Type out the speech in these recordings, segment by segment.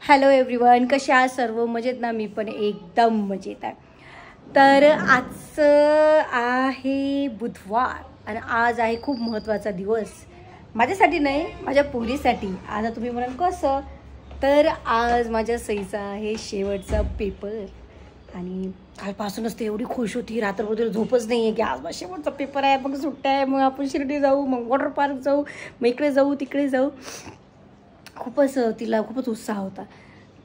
Hello everyone, कसे आहात सर्व? मजेत ना? मी पण एकदम मजेत आहे. तर आजचं आहे बुधवार आणि आज आहे खूप महत्त्वाचा दिवस. माझ्यासाठी नाही, माझ्या पोरीसाठी. आता तुम्ही म्हणाल कसं? तर आज माझ्या सईचा आहे शेवटचा पेपर आणि कालपासूनच ते एवढी खुश होती, रात्रभर झोपच नाही आहे की आज माझा शेवटचा पेपर आहे, मग सुट्ट्या आहे, मग आपण शिर्डी जाऊ, मग वॉटर पार्क जाऊ, मग इकडे जाऊ तिकडे जाऊ. तिला खूपच उत्साह होता.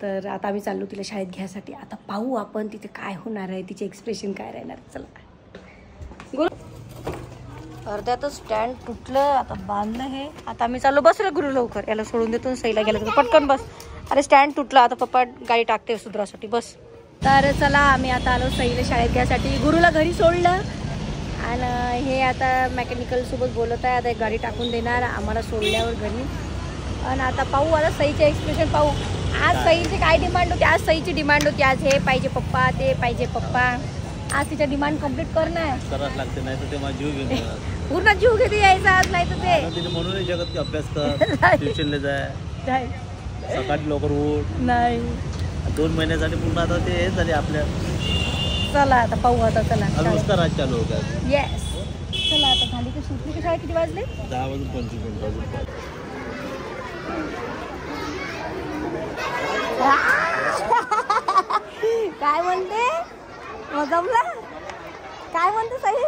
तर आता आम्ही चाललो तिला शाळेत घ्यायसाठी. आता पाहू आपण तिथे काय होणार आहे, तिचे एक्सप्रेशन काय राहणार. चला. अर्ध्यातच स्टँड तुटलं, आता बांधलं हे. आता आम्ही चाललो. बस रे गुरु लवकर, याला सोडून देतो. सईला गेलं तर पटकन बस. अरे स्टँड तुटलं, आता पप्पा गाडी टाकते सुधारासाठी. बस. तर चला, आम्ही आता आलो सईला शाळेत घ्यायसाठी. गुरुला घरी सोडलं आणि हे आता मेकॅनिकल सोबत बोलत आहे. आता एक गाडी टाकून देणार आम्हाला सोडल्यावर घरी. आणि आता पाहू, आता सईचे एक्सप्रेशन पाहू. आज सईची काय डिमांड होती? आज सईची डिमांड होती, आज हे पाहिजे पप्पा, ते पाहिजे पप्पा. आज तिच्या डिमांड कम्प्लीट करणार करावंच लागते, नाही तर ते माझा जीव घेऊन पूर्ण जीव घेते यायचा आज. नाही तर ते म्हणून जगत अभ्यास कर, ट्युशनला जाय, सकाळी लवकर उठ. नाही 2 महिन्यासाठी पूर्ण आता ते हे झाले आपल्या. चला आता पाहू. आता चला उसका राज चालू हो गया. येस. चला आता झाली का सुटली की शाळा? किती वाजले? 10:25. काय म्हणते? जमला? काय म्हणते सई?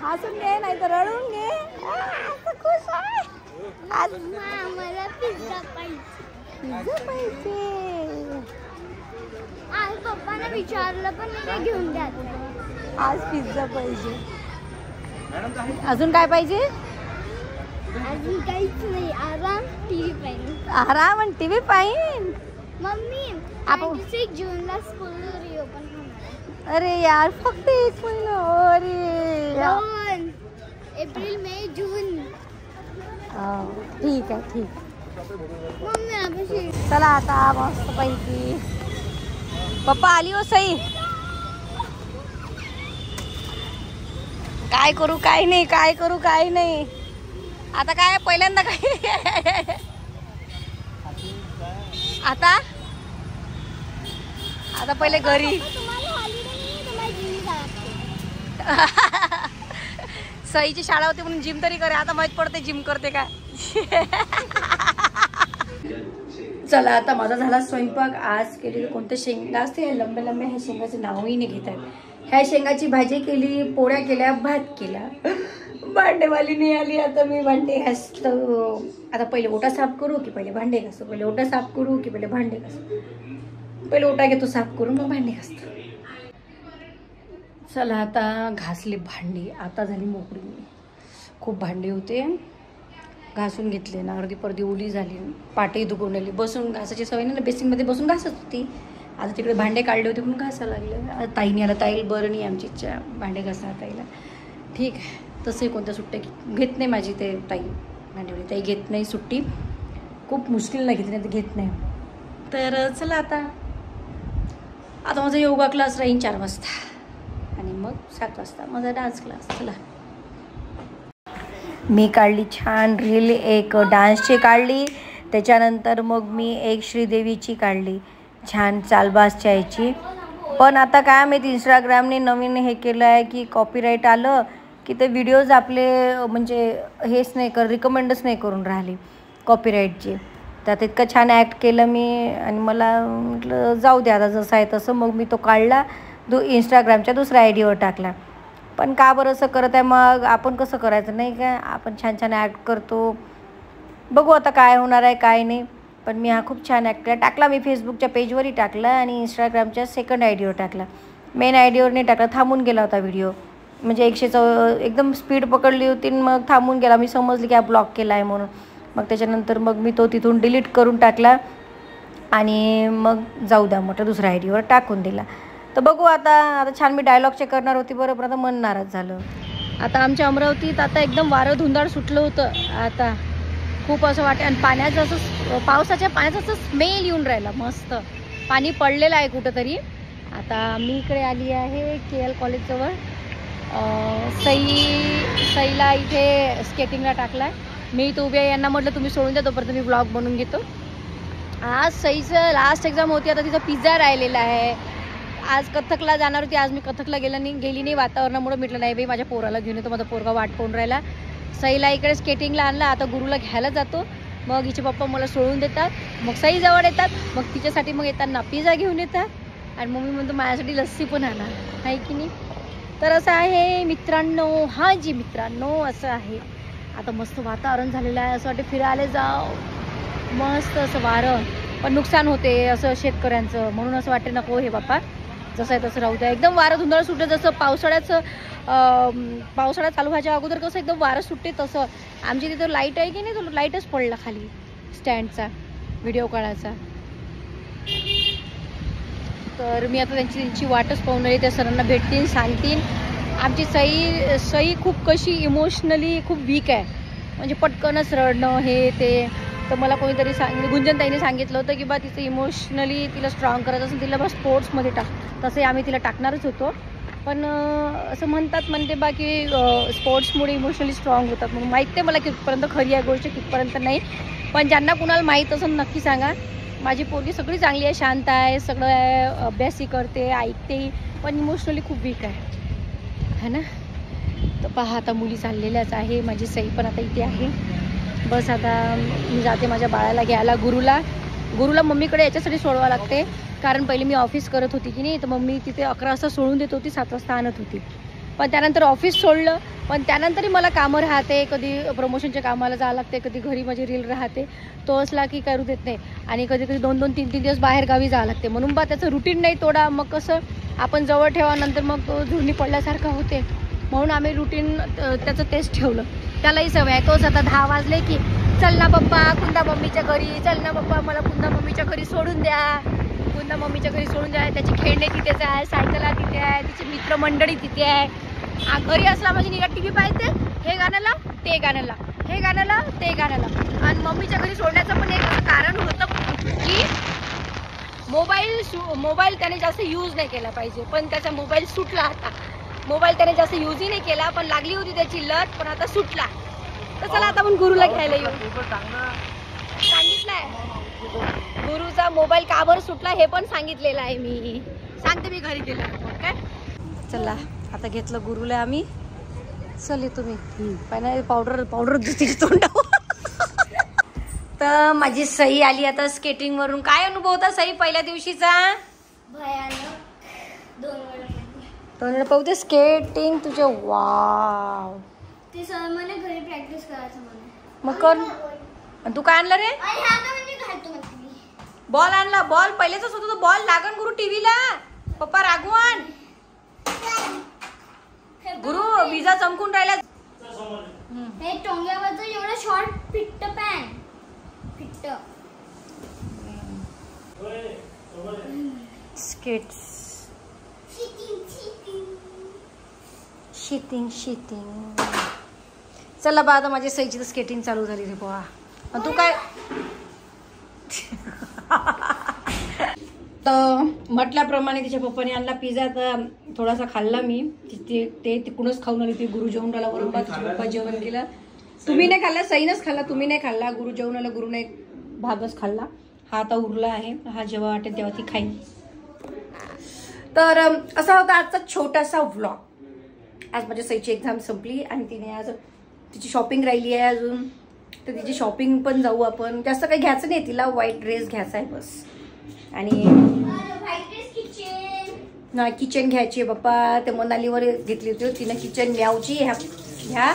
हसून घे नाही तर रडून घे. खुश आहे आज. मला पिझ्झा पाहिजे. आज पप्पाने विचारलं पण नाही घेऊन द्या. आज पिझ्झा पाहिजे. अजून काय पाहिजे? अजून काहीच नाही. आराम, टीव्ही पाहिजे. आराम आणि टीव्ही पाहिजे. मम्मी, आपण 26 जूनला स्कूल रिओपन होणार. अरे यार, फक्त 1 महिना. अरे 2 एप्रिल, मे, जून. ठीक आहे, ठीक. मम्मी आपण चला आता मस्त पैकी. पप्पा आली हो सई. काय करू काय नाही, काय करू काय नाही. आता काय पहिल्यांदा काय आता पहिले घरी. सईची शाळा होती म्हणून जिम तरी करे. आता माहित पडते जिम करते काय. चला आता माझा झाला स्वयंपाक. आज केलेली कोणत्या शेंगा असते लंबे लंबे, ह्या शेंगाचे नावही नाही घेत आहे. ह्या शेंगाची भाजी केली, पोळ्या केल्या, भात केला. भांडेवाली नाही आली. आता मी भांडे घासतो. आता पहिले ओटा साफ करू की पहिले भांडे घासतो? पहिले ओटा साफ करू की पहिले भांडे घासतो? पहिले ओटा घेतो साफ करून, मग भांडे घासतो. चला आता घासले भांडी. आता झाली मोकळी. खूप भांडे होते, घासून घेतले ना. अर्धी पर्दी ओली झाली, पाटही दुखवलेली. बसून घासायची सवय नाही, बेसिंगमध्ये बसून घासत होती. आता तिकडे भांडे काढले होते म्हणून घासायला लागले. ताईने आला. ताई बरं नाही आमची इच्छा भांडे घासा ताईला. ठीक आहे. तसंही कोणत्या सुट्ट्या घेत नाही माझी ते ताई. भांडेवाली ताई घेत नाही सुट्टी. खूप मुश्किल नाही घेत, नाही तर घेत नाही. तर चला आता माझा योगा क्लास राहीन 4 वाजता आणि मग 7 वाजता माझा डान्स क्लास. चला. मी काढली छान रील, एक डान्सची काढली. त्याच्यानंतर मग मी एक श्रीदेवीची काढली, छान चालबाजच्या याची. पण आता काय माहिती, इंस्टाग्रामने नवीन हे केलं आहे की कॉपीराईट आलं की ते व्हिडिओज आपले म्हणजे हेच नाही रिकमेंडच नाही करून राहिले कॉपीराईटचे. त्यात इतकं छान ॲक्ट केलं मी आणि मला म्हटलं जाऊ द्या आता जसं आहे तसं. मग मी तो काढला, इंस्टाग्रामच्या दुसऱ्या आय डीवर टाकला. पण का बरं असं करत आहे? मग आपण कसं करायचं नाही का? आपण छान छान ॲक्ट करतो. बघू आता काय होणार आहे काय नाही. पण मी हा खूप छान ॲक्ट टाकला. मी फेसबुकच्या पेजवरही टाकला आणि इंस्टाग्रामच्या सेकंड आय डीवर टाकला. मेन आय डीवर नाही टाकला, थांबून गेला होता व्हिडिओ. म्हणजे 100 एकदम स्पीड पकडली होती, मग थांबून गेला. मी समजली की हा ब्लॉक केला आहे म्हणून. मग त्याच्यानंतर मग मी तो तिथून डिलीट करून टाकला आणि मग जाऊ द्या म्हटलं दुसऱ्या आय डीवर टाकून दिला. तर बघू आता छान मी डायलॉग चेक करणार होती बरोबर. आता मन नाराज झालं. आता आमच्या अमरावतीत आता एकदम वारं धुंदाळ सुटलं होतं. आता खूप असं वाटतं आणि पाण्याचं असं पावसाच्या पाण्याचं असं स्मेल येऊन राहिला. मस्त पाणी पडलेलं आहे कुठंतरी. आता मी इकडे आली आहे KL कॉलेजजवळ. सईला इथे स्केटिंगला टाकला आहे. मी इथं उभी आहे. यांना म्हटलं तुम्ही सोडून द्या, तोपर्यंत मी ब्लॉग बनवून घेतो. आज सईचं लास्ट एक्झाम होती. आता तिचा पिझ्झा राहिलेला आहे. आज कथकला जाणार होती. आज मी कथकला गेली नाही वातावरणामुळे. म्हटलं नाही बाई माझ्या पोराला घेऊन येतो, माझा पोरगा वाट पाहून राहिला. सईला इकडे स्केटिंगला आणलं. आता गुरुला घ्यायला जातो. मग हिचे पप्पा मला सोडून देतात. मग सई जवळ येतात. मग तिच्यासाठी मग येताना पिझ्झा घेऊन येतात. आणि मग मी म्हणतो माझ्यासाठी लस्सी पण आणा, आहे की नाही. तर असं आहे मित्रांनो. हा जी मित्रांनो असं आहे. आता मस्त वातावरण झालेलं आहे. असं वाटतं फिरायला जाव. मस्त असं वारं, पण नुकसान होते असं शेतकऱ्यांचं. म्हणून असं वाटते नको हे बाप्पा, जसं आहे तसं राहू द्या. एकदम वारं धुंदळ सुटलं. जसं पावसाळा चालू व्हायच्या अगोदर कसं एकदम वारं सुटते तसं. आमची तिथं लाईट आहे की नाही, तो लाईटच पडला खाली स्टँडचा व्हिडिओ काढायचा. तर मी आता त्यांची वाटच पाहून राहिली. त्या सरांना भेटतील, सांगतील. आमची सई खूप कशी इमोशनली खूप वीक आहे. म्हणजे पटकनच रडणं हे ते. तर मला कोणीतरी गुंजनताईने सांगितलं होतं की बा तिचं इमोशनली तिला स्ट्रॉंग करायचं असेल, तिला बा स्पोर्ट्समध्ये टाक. तसंही आम्ही तिला टाकणारच होतो. पण असं म्हणते बा की स्पोर्ट्समुळे इमोशनली स्ट्रॉंग होतात म्हणून. माहीत नाही मला कितपर्यंत खरी आहे गोष्ट, कितपर्यंत नाही. पण ज्यांना कुणाला माहीत असेल नक्की सांगा. माझी पोरगी सगळी चांगली आहे, शांत आहे, सगळं आहे, अभ्यासही करते, ऐकते, पण इमोशनली खूप वीक आहे ना. तर पहा आता मुली चाललेल्याच आहे. माझी सई पण आता इथे आहे. बस आता मी जाते माझ्या बाळाला घ्यायला. गुरुला मम्मीकडे याच्यासाठी सोडवा लागते, कारण पहिले मी ऑफिस करत होती की नाही. तर मम्मी तिथे 11 वाजता सोडून देत होती, 7 वाजता आणत होती. पण त्यानंतर ऑफिस सोडलं. पण त्यानंतरही मला कामं राहते. कधी प्रमोशनच्या कामाला जावं लागते, कधी घरी माझी रील राहते. तो असला की करू देत नाही. आणि कधी 2-2, 3-3 दिवस बाहेर गावी जावं लागते. म्हणून बा त्याचं रुटीन नाही तोडा. मग कसं आपण जवळ ठेवा, नंतर मग तो झुरणी पडल्यासारखं होते. म्हणून आम्ही रुटीन त्याचं तेच ठेवलं. त्यालाही सवय आहे. तोच आता 10 वाजले की चल ना पप्पा कुंदा मम्मीच्या घरी, चल ना पप्पा मला कुंदा मम्मीच्या घरी सोडून द्या, कुंदा मम्मीच्या घरी सोडून द्या. त्याची खेळणे तिथेच आहे, सायकला तिथे आहे, तिचे मित्रमंडळी तिथे आहे. घरी असला म्हणजे निघा टी व्ही पाहिजे, हे गाणं लाव, ते गाणं लाव, हे गाणं लाव, ते गाणं लाव. आणि मम्मीच्या घरी सोडण्याचं पण एक कारण होतं की मोबाईल त्याने जास्त यूज नाही केला पाहिजे. पण त्याचा मोबाईल सुटला. आता मोबाईल त्याने जास्त यूजही नाही केला, पण लागली होती त्याची लत, पण आता सुटला. तर चला आता आपण गुरुला घ्यायला येऊ. सांगितलंय गुरुचा मोबाईल का बरं सुटला हे पण सांगितलेलं आहे. मी सांगते मी घरी गेल्यावर. काय चला आता घेतलं गुरुला आम्ही. चल तुम्ही पहिला पावडर धुती तोंडावर. तर माझी सई आली आता स्केटिंग वरून. काय अनुभव होता सई पहिल्या दिवशीचा? भयानक. 2 दोन पाहू दे स्केटिंग तुझे. वाव. ते सर म्हणे घरी प्रॅक्टिस करायचं म्हणे. मग कर. तू काय आणलं रे? बॉल आणला. बॉल पहिलेच होतो तो. बॉल लागण गुरु टीव्हीला. पप्पा रागवण. गुरु विजा चमकून राहिला. हे टोंग्यावरचं एवढं short fit pan fit skates. Sheeting. चला बा आता माझी सईची तर स्केटिंग चालू झाली रे बुवा. आणि तू काय तर म्हटल्याप्रमाणे तिच्या पप्पाने आणला पिझ्झा. तर थोडासा खाल्ला मी. ते तिकडूनच खाऊन आली. ती गुरु जेवण राहिला बरोबर. तिच्या पप्पा जेवण केलं. तुम्ही नाही खाल्ला, सईनच खाल्ला, तुम्ही नाही खाल्ला. गुरु जेवण आला, गुरुने एक भागच खाल्ला. हा आता उरला आहे. हा जेव्हा वाटेल तेव्हा ती खाईन. तर असा होता आजचा छोटासा व्लॉग. आज माझ्या सईची एक्झाम संपली आणि तिने आज तिची शॉपिंग राहिली आहे अजून. तर तिची शॉपिंग पण जाऊ आपण. जास्त काही घ्यायचं नाही तिला. व्हाईट ड्रेस घ्यायचा आहे बस. आणि किचन घ्यायची आहे बाप्पा. ते मनालीवर घेतली होती तिनं किचन न्यावची. ह्या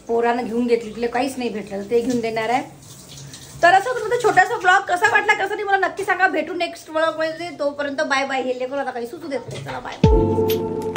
पोरानं घेऊन घेतली. तिला काहीच नाही भेटलं, ते घेऊन देणार आहे. तर असं तुमचा छोटासा ब्लॉग कसा वाटला कसं नाही मला नक्की सांगा. भेटू नेक्स्ट ब्लॉग मध्ये. तोपर्यंत बाय बाय. हे लेकर आता काही सुचू देत नाही. चला बाय.